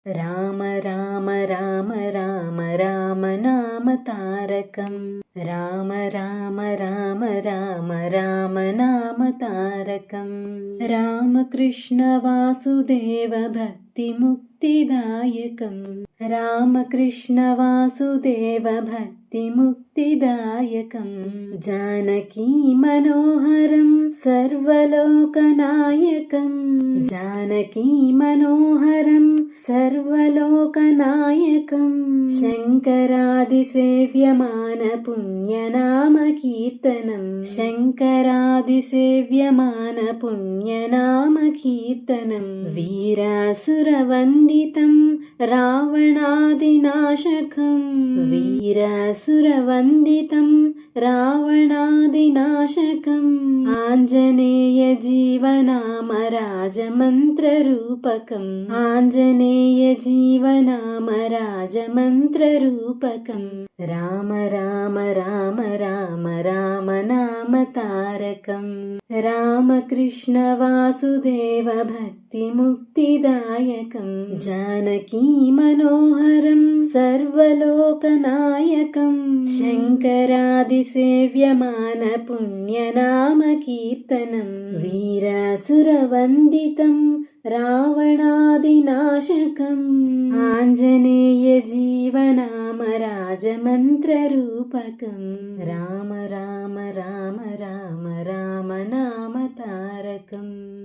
राम राम राम राम राम नाम तारकं राम राम राम राम राम नाम तारकं रामकृष्ण वासुदेव भक्तिमुक्तिदायकं रामकृष्ण वासुदेव भक्तिमुक्तिदायकं जानकी मनोहरं सर्वलोकनायकं जानकी मनोहरं सर्वलोकनायकं शङ्करादिसेव्यमान पुण्यनाम कीर्तनं शङ्करादिसेव्यमान पुण्यनाम कीर्तनं वीरासुरवन्दितं रावणादिनाशकं वीरासुरवन्दितं रावणादिनाशकम् आञ्जनेयजीवनाम राजमन्त्ररूपकम् आञ्जनेयजीवनाम राजमन्त्ररूपकम् राम राम राम राम राम नाम तारकम् रामकृष्ण वासुदेव भक्तिमुक्तिदायकं जानकी मनोहरं सर्वलोकनायकं शङ्करादिसेव्यमान पुण्यनाम कीर्तनं वीरासुरवन्दितं रावणादिनाशकम् आञ्जनेयजीवनाम राजमन्त्ररूपकम् राम राम राम राम राम नाम तारकम्।